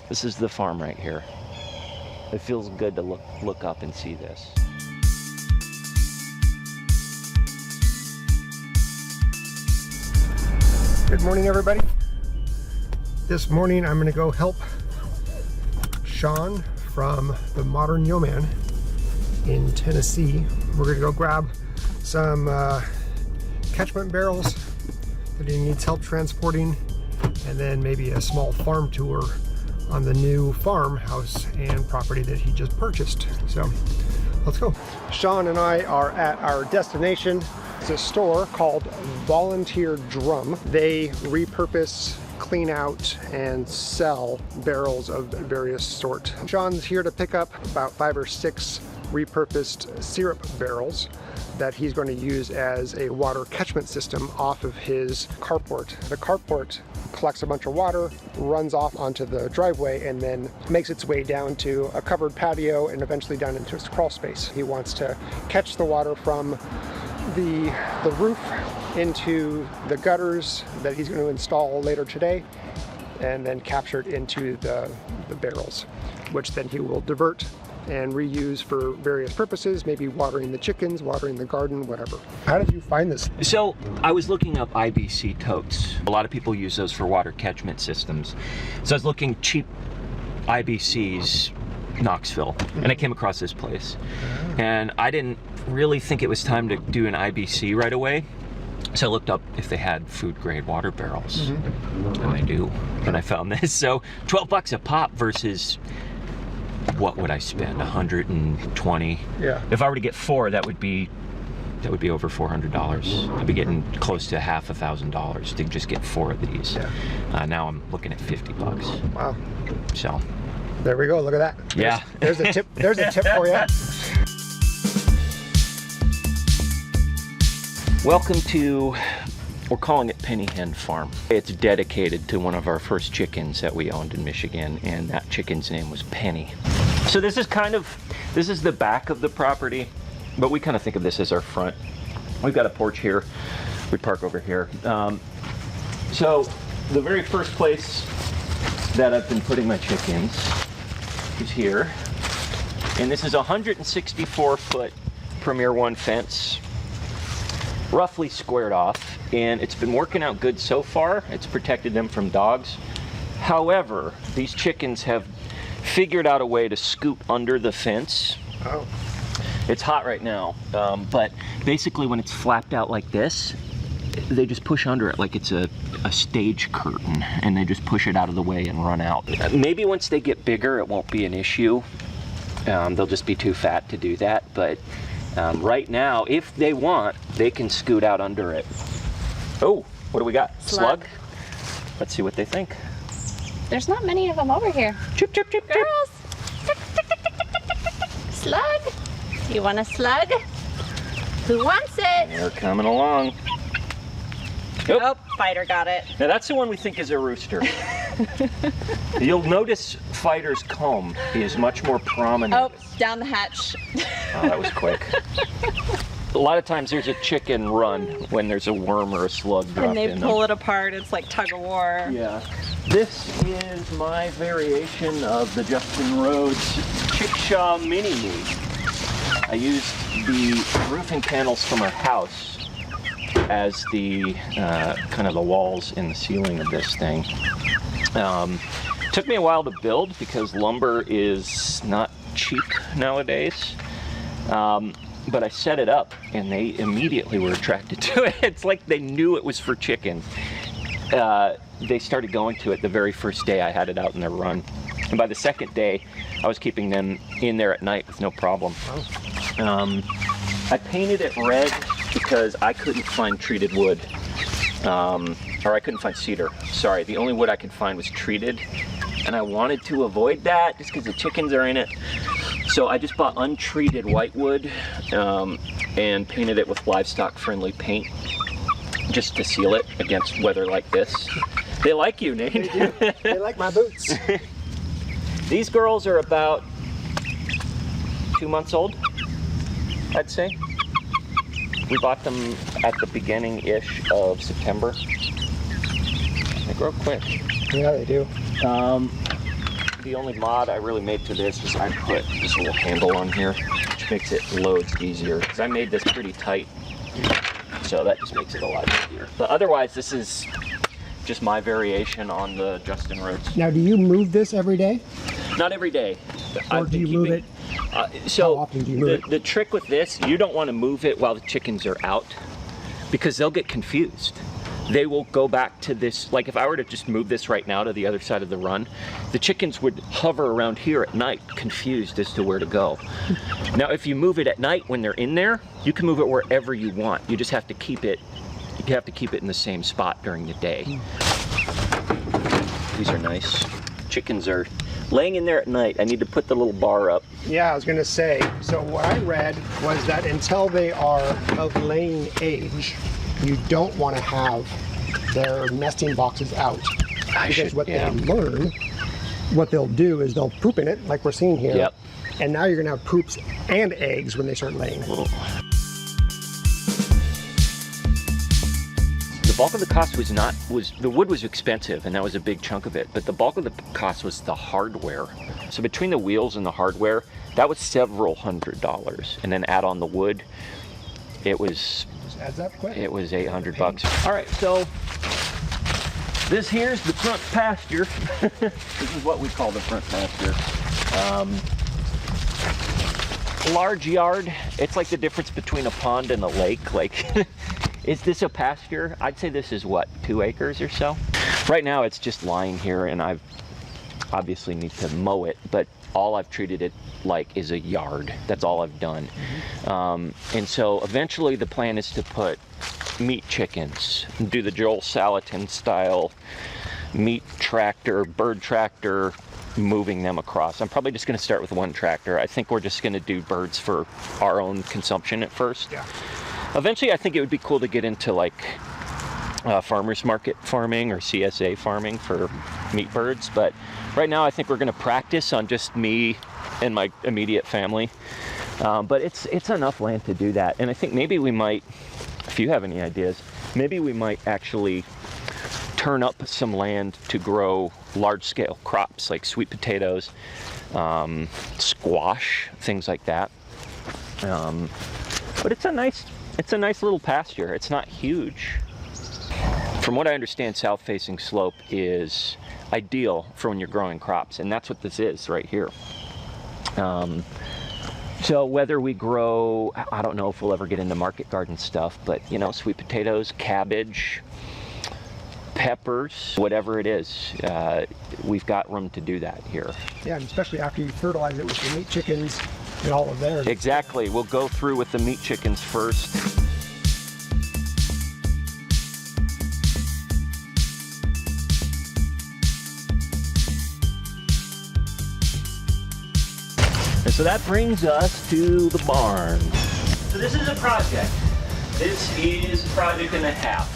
This is the farm right here. It feels good to look up and see this. Good morning, everybody. This morning I'm going to go help Sean from the Modern Yeoman in Tennessee. We're going to go grab some catchment barrels that he needs help transporting, and then maybe a small farm tour on the new farmhouse and property that he just purchased. So let's go. Sean and I are at our destination. It's a store called Volunteer Drum. They repurpose, clean out, and sell barrels of various sort. Sean's here to pick up about 5 or 6 repurposed syrup barrels that he's going to use as a water catchment system off of his carport. The carport collects a bunch of water, runs off onto the driveway, and then makes its way down to a covered patio and eventually down into his crawl space. He wants to catch the water from the roof into the gutters that he's going to install later today, and then capture it into the barrels, which then he will divert and reuse for various purposes, maybe watering the chickens, watering the garden, whatever. How did you find this? So I was looking up IBC totes. A lot of people use those for water catchment systems. So I was looking cheap IBCs, Knoxville, and I came across this place. And I didn't really think it was time to do an IBC right away. So I looked up if they had food grade water barrels, and they do. And I found this. So 12 bucks a pop versus, what would I spend? 120. Yeah. If I were to get 4, that would be over $400. I'd be getting close to $1,000 to just get 4 of these. Yeah. Now I'm looking at 50 bucks. Wow. So there we go. Look at that. Yeah. There's a tip. There's a tip for you. Welcome to, we're calling it Penny Hen Farm. It's dedicated to one of our first chickens that we owned in Michigan, and that chicken's name was Penny. So this is the back of the property, but we kind of think of this as our front. We've got a porch here. We park over here. So the very first place that I've been putting my chickens is here. And this is a 164-foot Premier One fence, roughly squared off, and it's been working out good so far. It's protected them from dogs. However, these chickens have figured out a way to scoop under the fence. Oh. It's hot right now, but basically when it's flapped out like this, they just push under it like it's a stage curtain, and they just push it out of the way and run out. Maybe once they get bigger, it won't be an issue. They'll just be too fat to do that, but right now, if they want, they can scoot out under it. Oh, what do we got? Slug? Let's see what they think. There's not many of them over here. Chip, chip, chip, girls. Slug? You want a slug? Who wants it? They're coming along. Oh, Fighter got it. Now that's the one we think is a rooster. You'll notice Fighter's comb is much more prominent. Oh, down the hatch. Oh, that was quick. A lot of times there's a chicken run when there's a worm or a slug dropped in them. And they pull it apart. It's like tug of war. Yeah. This is my variation of the Justin Rhodes Chickshaw Mini-Me. I used the roofing panels from our house as the kind of the walls and the ceiling of this thing. Took me a while to build because lumber is not cheap nowadays. But I set it up and they immediately were attracted to it. It's like they knew it was for chicken. They started going to it the very first day I had it out in their run. And by the second day, I was keeping them in there at night with no problem. I painted it red because I couldn't find treated wood. Or I couldn't find cedar. Sorry, the only wood I could find was treated. And I wanted to avoid that just because the chickens are in it. So I just bought untreated white wood and painted it with livestock-friendly paint just to seal it against weather like this. They like you, Nate. They do. They like my boots. These girls are about 2 months old, I'd say. We bought them at the beginning-ish of September. They grow quick. Yeah, they do. the only mod I really made to this is I put this little handle on here, which makes it loads easier, because I made this pretty tight, so that just makes it a lot easier. But otherwise, this is just my variation on the Justin Rhodes. Now, do you move this every day? Not every day. Or do you move it? So how often do you move it? The trick with this, you don't want to move it while the chickens are out, because they'll get confused. They will go back to this, like if I were to just move this right now to the other side of the run, the chickens would hover around here at night, confused as to where to go. Now, if you move it at night when they're in there, you can move it wherever you want. You just have to keep it, in the same spot during the day. These are nice. Chickens are laying in there at night. I need to put the little bar up. Yeah, I was going to say, so what I read was that until they are of laying age, you don't want to have their nesting boxes out. Because what they learn, what they'll do is they'll poop in it, like we're seeing here. Yep. And now you're going to have poops and eggs when they start laying. The bulk of the cost the wood was expensive, and that was a big chunk of it, but the bulk of the cost was the hardware. So between the wheels and the hardware, that was several $100s, and then add on the wood, it was Adds up quick. It was $800. All right, so this here's the front pasture. This is what we call the front pasture. Large yard. It's like the difference between a pond and a lake. Like, is this a pasture? I'd say this is what, 2 acres or so? Right now it's just lying here, and I've obviously need to mow it, but all I've treated it like is a yard. That's all I've done. And so eventually the plan is to put meat chickens, do the Joel Salatin style meat tractor, bird tractor, moving them across. I'm probably just going to start with 1 tractor. I think we're just going to do birds for our own consumption at first. Yeah. Eventually I think it would be cool to get into like farmers market farming or CSA farming for meat birds, but right now I think we're going to practice on just me and my immediate family, but it's enough land to do that. And I think maybe we might, if you have any ideas, maybe we might actually turn up some land to grow large-scale crops like sweet potatoes, squash, things like that. But it's a nice little pasture. It's not huge. From what I understand, south-facing slope is ideal for when you're growing crops, and that's what this is right here. So whether we grow, I don't know if we'll ever get into market garden stuff, but you know, sweet potatoes, cabbage, peppers, whatever it is, we've got room to do that here. Yeah, and especially after you fertilize it with the meat chickens and all of theirs. Exactly. We'll go through with the meat chickens first. And so that brings us to the barn. So this is a project. This is a project and a half.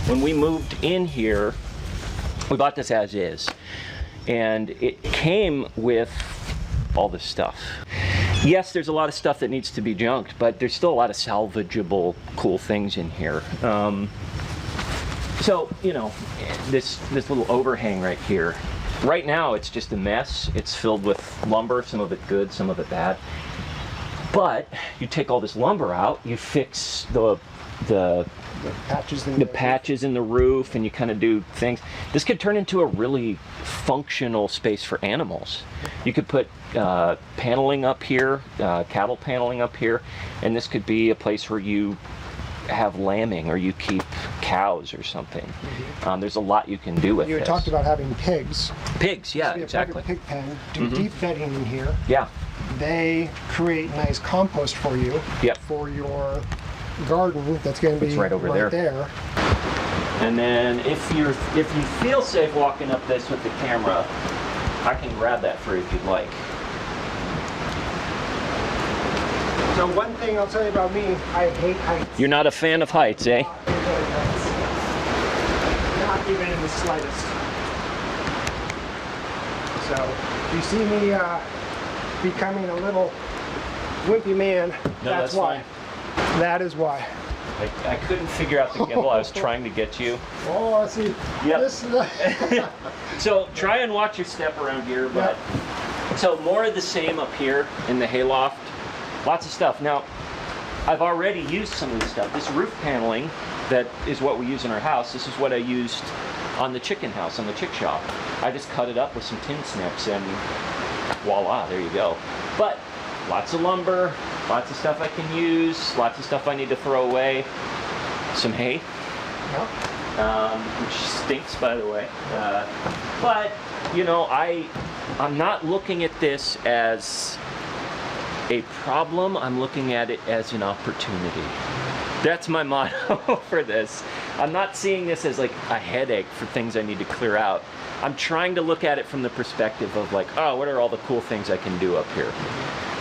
When we moved in here, we bought this as is. And it came with all this stuff. Yes, there's a lot of stuff that needs to be junked, but there's still a lot of salvageable, cool things in here. So, you know, this little overhang right here, right now it's just a mess. It's filled with lumber, some of it good, some of it bad. But you take all this lumber out, you fix the patches in the roof, and you kind of do things. This could turn into a really functional space for animals. You could put paneling up here, cattle paneling up here, and this could be a place where you have lambing or you keep cows or something. Mm-hmm. There's a lot you can do with this. You talked about having pigs. Pigs, yeah, exactly. Pig pen, do deep bedding in here. Yeah. They create nice compost for you. Yep. For your garden that's going to be right over there. And then if you feel safe walking up this with the camera, I can grab that for you if you'd like. So one thing I'll tell you about me, I hate heights. You're not a fan of heights, eh? Not even in the slightest. So if you see me becoming a little wimpy man, No, that's why. fine. That is why. I couldn't figure out the gimbal. I was trying to get you. Oh, I see. Yep. This is So try and watch your step around here, but so more of the same up here in the hayloft. Lots of stuff. Now, I've already used some of this stuff. This roof paneling that is what we use in our house. This is what I used on the chicken house, on the chick shop. I just cut it up with some tin snips and voila, there you go. But lots of lumber, lots of stuff I can use, lots of stuff I need to throw away. Some hay, which stinks, by the way. But, you know, I'm not looking at this as a problem. I'm looking at it as an opportunity. That's my motto for this. I'm not seeing this as like a headache for things I need to clear out. I'm trying to look at it from the perspective of like, oh, what are all the cool things I can do up here?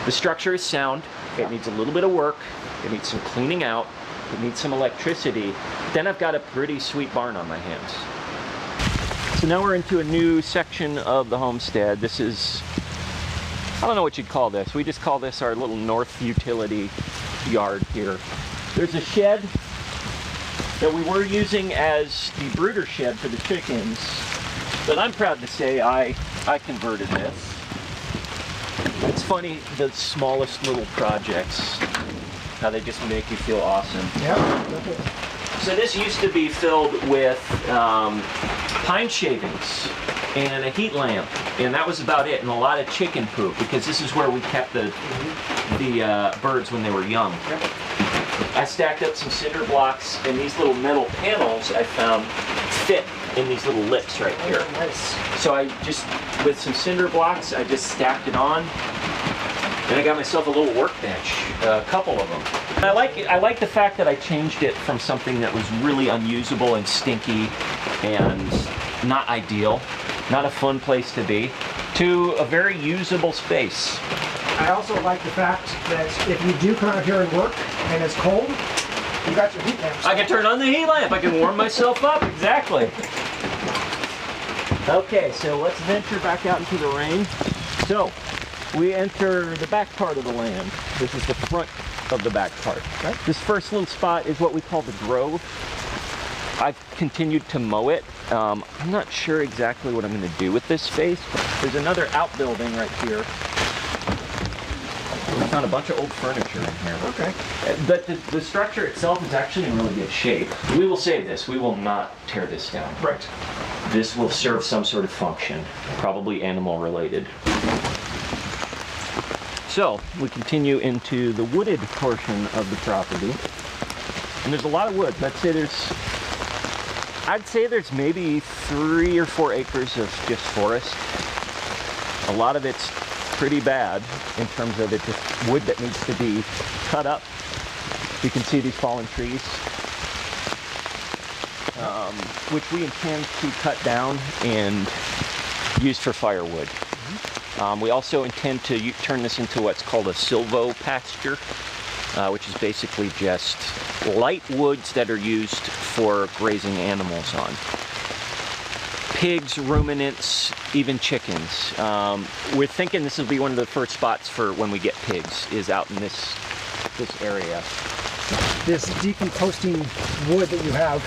The structure is sound. It needs a little bit of work. It needs some cleaning out. It needs some electricity. Then I've got a pretty sweet barn on my hands. So now we're into a new section of the homestead. This is, I don't know what you'd call this. We just call this our little north utility yard here. There's a shed that we were using as the brooder shed for the chickens, but I'm proud to say I converted this. It's funny, the smallest little projects, how they just make you feel awesome. Yeah. So this used to be filled with pine shavings and a heat lamp, and that was about it, and a lot of chicken poop, because this is where we kept the birds when they were young. Yep. I stacked up some cinder blocks, and these little metal panels I found fit in these little lips right here. Oh, nice. So I just, with some cinder blocks, I just stacked it on, and I got myself a little workbench, a couple of them. And I like the fact that I changed it from something that was really unusable and stinky and not ideal, not a fun place to be, to a very usable space. I also like the fact that if you do come out here and work and it's cold, you got your heat lamps. I can turn on the heat lamp. I can warm myself up. Exactly. Okay, so let's venture back out into the rain. So we enter the back part of the land. This is the front of the back part. Okay. This first little spot is what we call the grove. I've continued to mow it. I'm not sure exactly what I'm going to do with this space. There's another outbuilding right here. We found a bunch of old furniture in here. Okay. But the structure itself is actually in really good shape. We will save this. We will not tear this down. Right. This will serve some sort of function, probably animal related. So we continue into the wooded portion of the property. And there's a lot of wood. I'd say there's maybe 3 or 4 acres of just forest. A lot of it's pretty bad in terms of it just wood that needs to be cut up. You can see these fallen trees, which we intend to cut down and use for firewood. We also intend to turn this into what's called a silvo pasture, which is basically just light woods that are used for grazing animals on. Pigs, ruminants, even chickens. We're thinking this will be one of the first spots for when we get pigs, is out in this area. This decomposing wood that you have,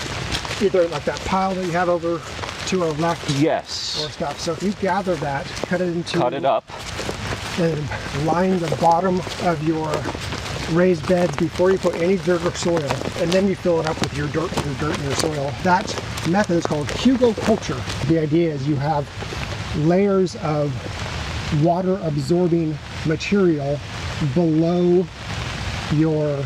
either like that pile that you have over to our left, Yes. or stuff. So if you gather that, cut it up, and line the bottom of your raised beds before you put any dirt or soil, and then you fill it up with your dirt and your soil. That method is called Hügelkultur. The idea is you have layers of water absorbing material below your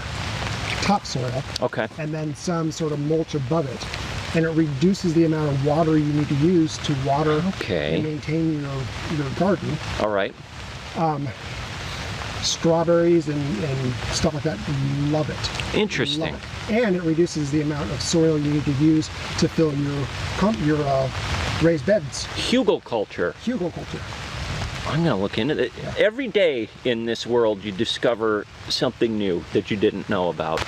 topsoil, Okay. and then some sort of mulch above it. And it reduces the amount of water you need to use to water and maintain your garden. All right. Strawberries and stuff like that, love it. Interesting. Love it. And it reduces the amount of soil you need to use to fill your raised beds. Hügelkultur. Hügelkultur. I'm gonna look into it. Yeah. Every day in this world you discover something new that you didn't know about.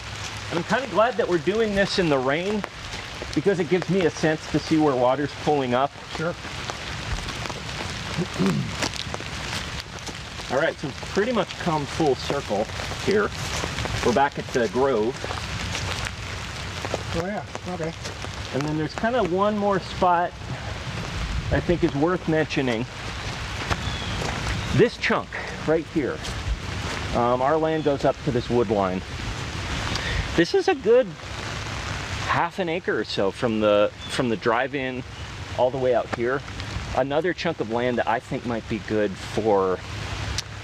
I'm kind of glad that we're doing this in the rain, because it gives me a sense to see where water's pulling up. Sure. All right, so it's pretty much come full circle here. We're back at the grove. Oh yeah, okay. And then there's kind of one more spot I think is worth mentioning. This chunk right here. Our land goes up to this wood line. This is a good half an acre or so from the drive-in all the way out here. Another chunk of land that I think might be good for,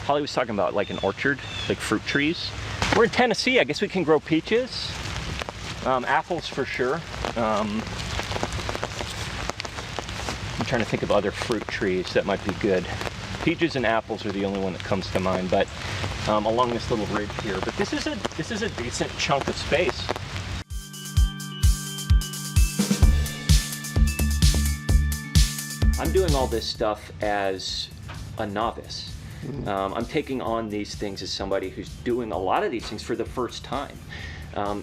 Holly was talking about like an orchard, like fruit trees. We're in Tennessee, I guess we can grow peaches, apples for sure. I'm trying to think of other fruit trees that might be good. Peaches and apples are the only one that comes to mind, but along this little ridge here. But this is a decent chunk of space. I'm doing all this stuff as a novice. I'm taking on these things as somebody who's doing a lot of these things for the first time.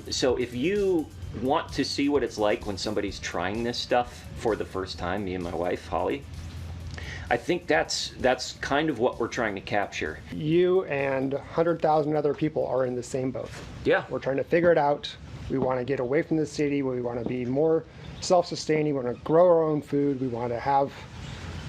So if you want to see what it's like when somebody's trying this stuff for the first time, me and my wife, Holly, I think that's kind of what we're trying to capture. You and 100,000 other people are in the same boat. Yeah. We're trying to figure it out. We want to get away from the city. We want to be more self-sustaining. We want to grow our own food. We want to have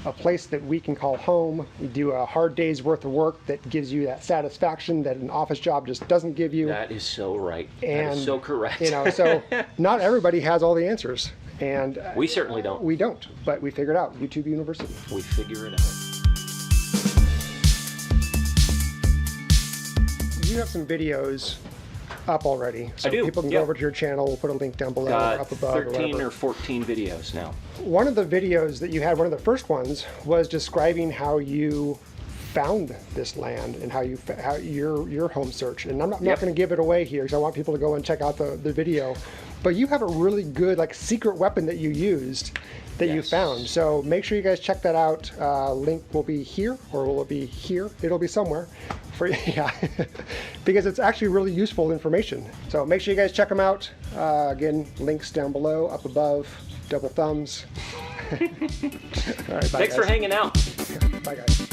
a place that we can call home. We do a hard day's worth of work that gives you that satisfaction that an office job just doesn't give you. That is so right. And, that is so correct. You know, so not everybody has all the answers. And we certainly don't. We don't, but we figured out. YouTube University. We figure it out. You have some videos up already, so I do. people can Yep. go over to your channel. We'll put a link down below, or up above, 13 or or 14 videos now. one of the videos that you had, one of the first ones, was describing how you found this land and how your home search. And I'm not Yep. going to give it away here because I want people to go and check out the video. But you have a really good like secret weapon that you used that you Yes. found. So make sure you guys check that out. Link will be here, or will it be here? It'll be somewhere. For yeah, because it's actually really useful information. So make sure you guys check them out. Again, links down below, up above, double thumbs. All right, bye, Thanks guys. for hanging out. Bye, guys.